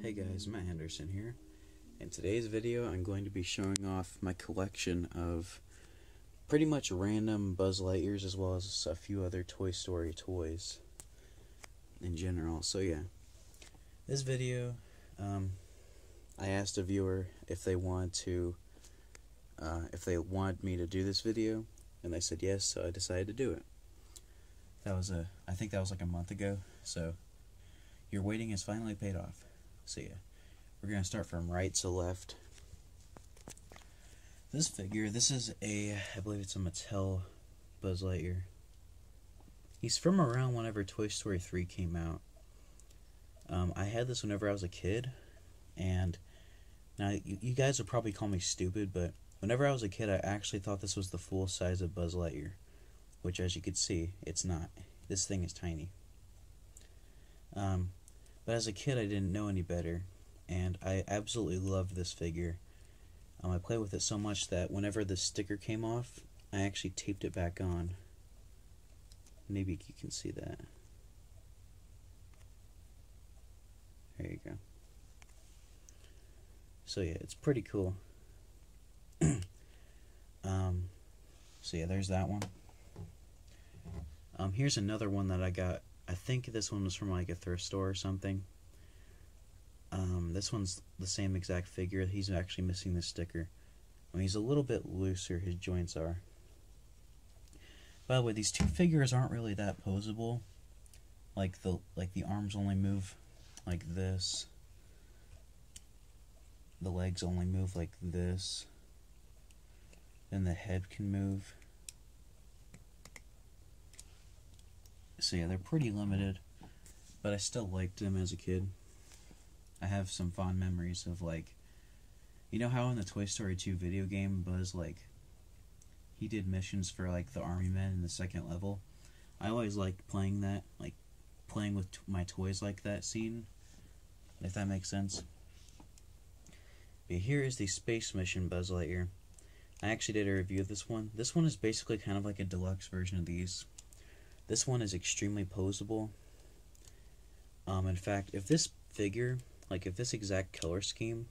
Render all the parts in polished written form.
Hey guys, Matt Henderson here. In today's video, I'm going to be showing off my collection of pretty much random Buzz Lightyears as well as a few other Toy Story toys in general. So yeah, this video, I asked a viewer if they wanted me to do this video, and they said yes, so I decided to do it. I think that was like a month ago, so your waiting has finally paid off. So yeah, we're going to start from right to left. This figure, I believe it's a Mattel Buzz Lightyear. He's from around whenever Toy Story 3 came out. I had this whenever I was a kid, and now you guys will probably call me stupid, but whenever I was a kid, I actually thought this was the full size of Buzz Lightyear, which, as you can see, it's not. This thing is tiny. But as a kid, I didn't know any better, and I absolutely loved this figure. I played with it so much that whenever the sticker came off, I actually taped it back on. Maybe you can see that. There you go. So yeah, it's pretty cool. So yeah, there's that one. Here's another one that I got. I think this one was from like a thrift store or something. This one's the same exact figure. He's actually missing the sticker. I mean, he's a little bit looser, his joints are. By the way, these two figures aren't really that posable. Like the arms only move like this. The legs only move like this. Then the head can move. So yeah, they're pretty limited, but I still liked them as a kid. I have some fond memories of, like, you know how in the Toy Story 2 video game, Buzz, like, he did missions for, like, the army men in the second level? I always liked playing that, like, playing with my toys like that scene, if that makes sense. But here is the Space Mission Buzz Lightyear. I actually did a review of this one. This one is basically kind of like a deluxe version of these. This one is extremely posable. In fact, if this figure, like if this exact color scheme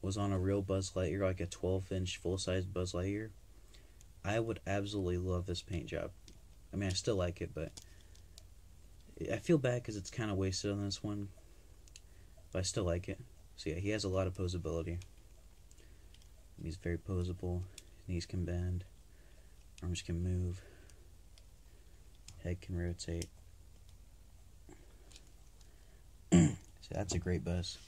was on a real Buzz Lightyear, like a 12-inch full-size Buzz Lightyear, I would absolutely love this paint job. I mean, I still like it, but I feel bad because it's kind of wasted on this one, but I still like it. So yeah, he has a lot of posability. He's very posable. Knees can bend, arms can move, head can rotate. So that's a great Buzz.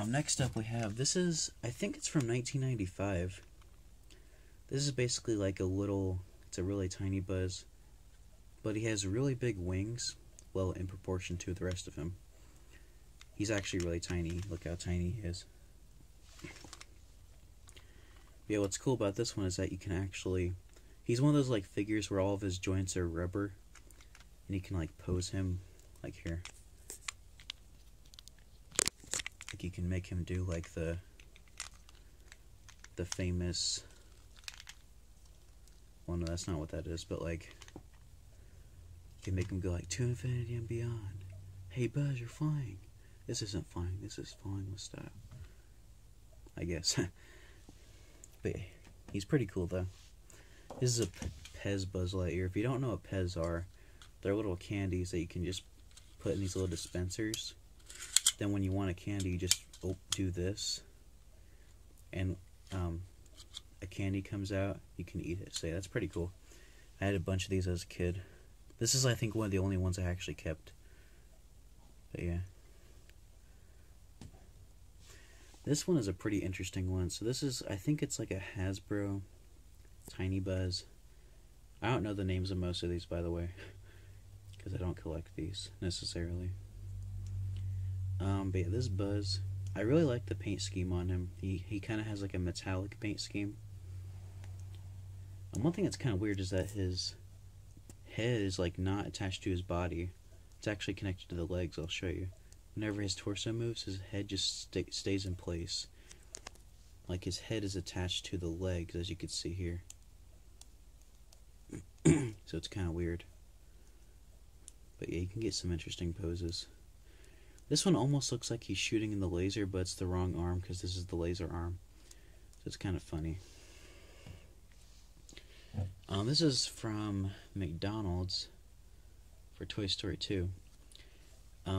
Next up we have, I think it's from 1995. This is basically like it's a really tiny Buzz, but he has really big wings, well, in proportion to the rest of him. He's actually really tiny. Look how tiny he is. Yeah, what's cool about this one is that you can actually, he's one of those like figures where all of his joints are rubber, and you can like pose him like here. Like you can make him do like the famous, well no, that's not what that is, but like you can make him go like to infinity and beyond. Hey Buzz, you're flying. This isn't flying, this is flying with style, I guess. But he's pretty cool though. This is a Pez Buzz Lightyear. If you don't know what Pez are, they're little candies that you can just put in these little dispensers. Then when you want a candy, you just do this, and a candy comes out. You can eat it. So yeah, that's pretty cool. I had a bunch of these as a kid. This is, I think, one of the only ones I actually kept. But yeah. This one is a pretty interesting one. So this is, I think it's like a Hasbro Tiny Buzz. I don't know the names of most of these, by the way, because I don't collect these necessarily. But yeah, this Buzz, I really like the paint scheme on him. He kind of has like a metallic paint scheme. And one thing that's kind of weird is that his head is like not attached to his body. It's actually connected to the legs. I'll show you. Whenever his torso moves, his head just stays in place. Like his head is attached to the legs, as you can see here. So it's kind of weird. But yeah, you can get some interesting poses. This one almost looks like he's shooting in the laser, but it's the wrong arm because this is the laser arm. So it's kind of funny. This is from McDonald's for Toy Story 2.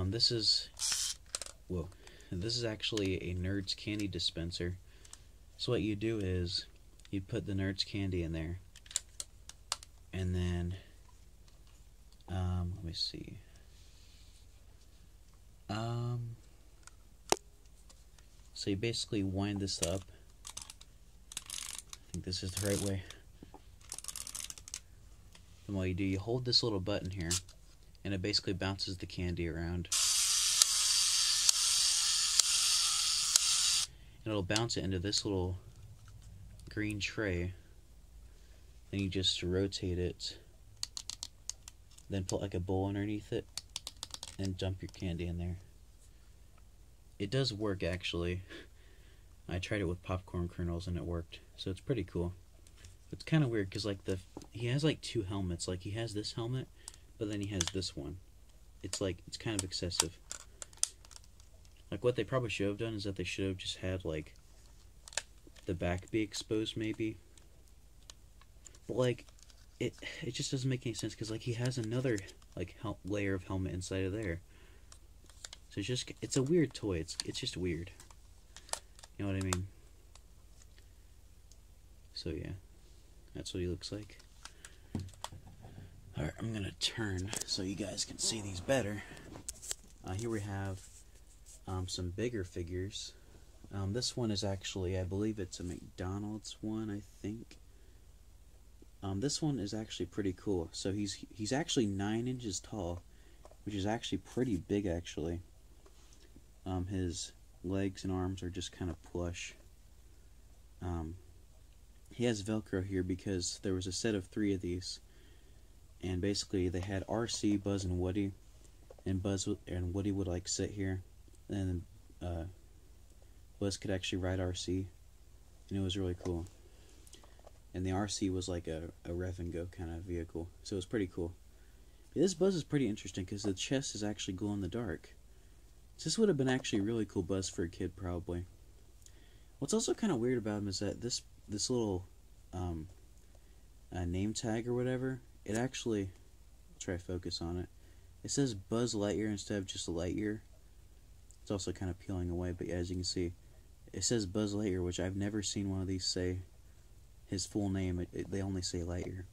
This is actually a Nerds candy dispenser. So what you do is you put the Nerds candy in there, and then let me see. So you basically wind this up. I think this is the right way. And what you do, you hold this little button here, and it basically bounces the candy around. And it'll bounce it into this little green tray. Then you just rotate it, then put like a bowl underneath it, and dump your candy in there. It does work, actually. I tried it with popcorn kernels and it worked, so it's pretty cool. It's kind of weird because like he has like two helmets. Like he has this helmet, but then he has this one. It's kind of excessive. Like what they probably should have done is that they should have just had like the back be exposed it's like it just doesn't make any sense because like he has another like layer of helmet inside of there. So it's a weird toy. It's just weird. You know what I mean? So yeah, that's what he looks like. Alright, I'm gonna turn so you guys can see these better. Here we have some bigger figures. This one is actually, I believe it's a McDonald's one, I think. This one is actually pretty cool. So he's actually 9 inches tall, which is actually pretty big, actually. His legs and arms are just kind of plush. He has Velcro here because there was a set of 3 of these, and basically they had RC, Buzz, and Woody, and Buzz and Woody would like sit here, and Buzz could actually ride RC, and it was really cool. And the RC was like a rev and go kind of vehicle, so it was pretty cool. But this Buzz is pretty interesting because the chest is actually glow in the dark. So this would have been actually a really cool Buzz for a kid, probably. What's also kind of weird about him is that this little name tag or whatever, it actually, I'll try to focus on it. It says Buzz Lightyear instead of just a Lightyear. It's also kind of peeling away, but yeah, as you can see, it says Buzz Lightyear, which I've never seen one of these say his full name. They only say Lightyear.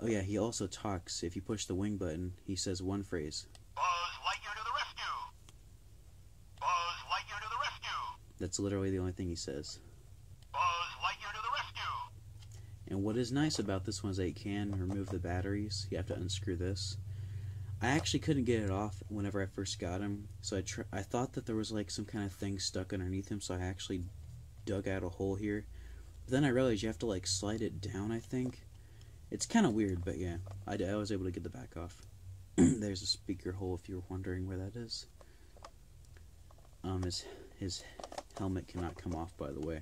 Oh yeah, he also talks. If you push the wing button, he says one phrase. Buzz Lightyear to the rescue! Buzz Lightyear to the rescue! That's literally the only thing he says. Buzz Lightyear to the rescue! And what is nice about this one is that you can remove the batteries. You have to unscrew this. I actually couldn't get it off whenever I first got him, so I thought that there was like some kind of thing stuck underneath him, so I actually dug out a hole here. But then I realized you have to like slide it down, I think. It's kind of weird, but yeah, I was able to get the back off. There's a speaker hole if you were wondering where that is. His helmet cannot come off, by the way.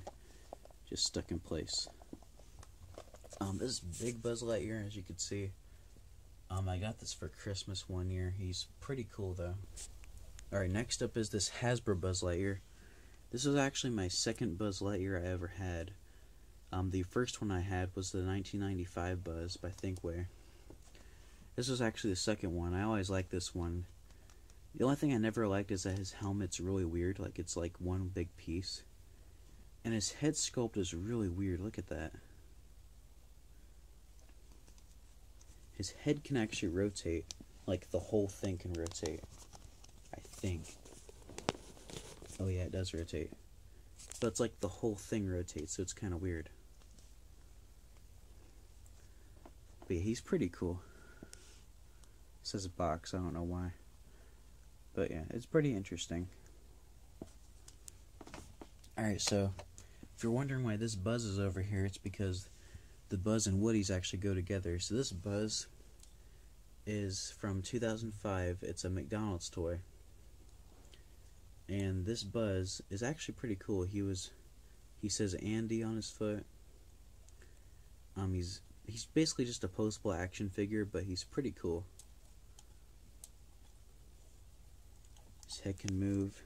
Just stuck in place. This is big Buzz Lightyear, as you can see. I got this for Christmas one year. He's pretty cool, though. Alright, next up is this Hasbro Buzz Lightyear. This was actually my second Buzz Lightyear I ever had. The first one I had was the 1995 Buzz by Thinkway. This was actually the second one. I always liked this one. The only thing I never liked is that his helmet's really weird. Like, it's like one big piece. And his head sculpt is really weird. Look at that. His head can actually rotate. Like, the whole thing can rotate. I think. Oh yeah, it does rotate. But it's like the whole thing rotates, so it's kind of weird. But yeah, he's pretty cool. It says box, I don't know why. But yeah, it's pretty interesting. Alright, so if you're wondering why this Buzz is over here, it's because the Buzz and Woody's actually go together. So this Buzz is from 2005. It's a McDonald's toy. And this Buzz is actually pretty cool. He says Andy on his foot. He's basically just a postable action figure, but he's pretty cool. His head can move.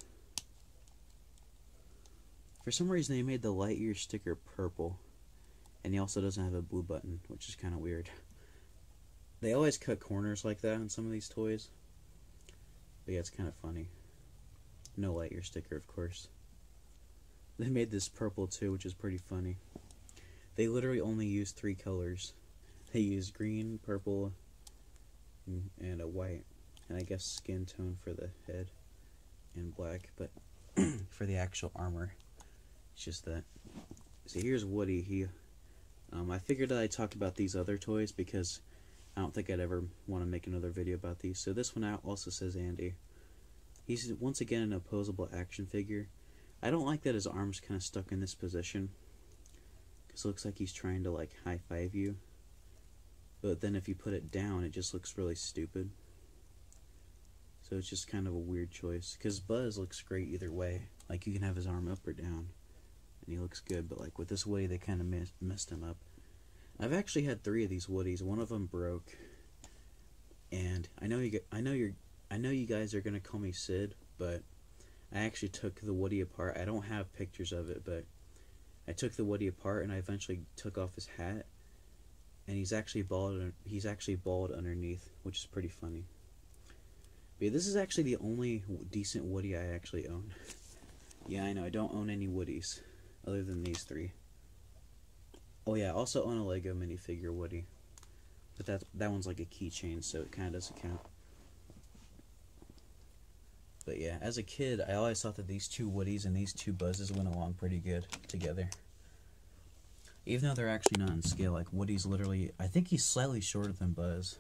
For some reason they made the Lightyear sticker purple, and he also doesn't have a blue button, which is kind of weird. They always cut corners like that on some of these toys, but yeah, it's kind of funny. No Lightyear sticker, of course. They made this purple too, which is pretty funny. They literally only used 3 colors. They used green, purple, and a white, and I guess skin tone for the head, and black, but for the actual armor, it's just that. So here's Woody. I figured that I'd talk about these other toys because I don't think I'd ever want to make another video about these. So this one out also says Andy. He's once again an opposable action figure. I don't like that his arm's kind of stuck in this position, because it looks like he's trying to like high-five you. But then if you put it down, it just looks really stupid. So it's just kind of a weird choice, because Buzz looks great either way. Like, you can have his arm up or down, and he looks good. But like with this Woody, they kind of messed him up. I've actually had 3 of these Woodies. One of them broke, and I know you guys are gonna call me Sid, but I actually took the Woody apart. I don't have pictures of it, but I took the Woody apart, and I eventually took off his hat, and he's actually bald. He's actually bald underneath, which is pretty funny. But yeah, this is actually the only decent Woody I actually own. Yeah, I know, I don't own any Woodies other than these 3. Oh yeah, I also own a Lego minifigure Woody, but that one's like a keychain, so it kind of doesn't count. But yeah, as a kid, I always thought that these 2 Woodies and these 2 Buzzes went along pretty good together. Even though they're actually not in scale, like Woody's literally, I think he's slightly shorter than Buzz.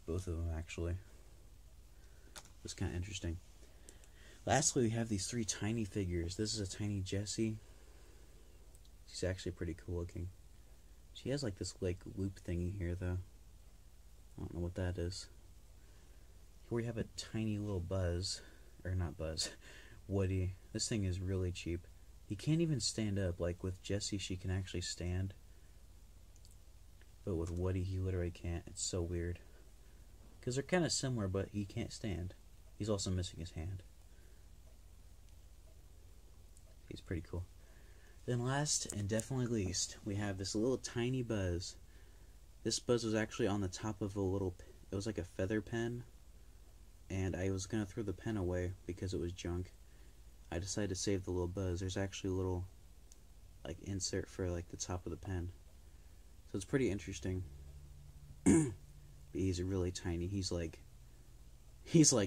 Both of them, actually. It's kind of interesting. Lastly, we have these 3 tiny figures. This is a tiny Jessie. She's actually pretty cool looking. She has like this like loop thingy here, though. I don't know what that is. Here we have a tiny little Buzz. Or not Buzz. Woody. This thing is really cheap. He can't even stand up. Like with Jessie, she can actually stand. But with Woody, he literally can't. It's so weird. Because they're kind of similar, but he can't stand. He's also missing his hand. He's pretty cool. Then last, and definitely least, we have this little tiny Buzz. This Buzz was actually on the top of a little, it was like a feather pen. And I was going to throw the pen away because it was junk. I decided to save the little Buzz. There's actually a little, like, insert for, like, the top of the pen. So it's pretty interesting. But he's really tiny. He's like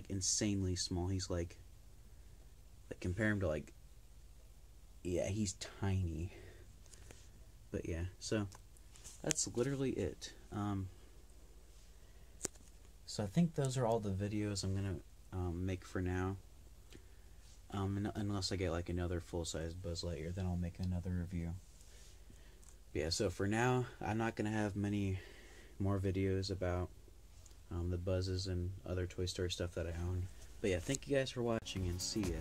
insanely small. He's like compare him to like, yeah, he's tiny. But yeah, so that's literally it. So I think those are all the videos I'm gonna make for now. Unless I get like another full-size Buzz Lightyear, then I'll make another review. But yeah, so for now, I'm not gonna have many more videos about the Buzzes and other Toy Story stuff that I own. But yeah, thank you guys for watching, and see ya.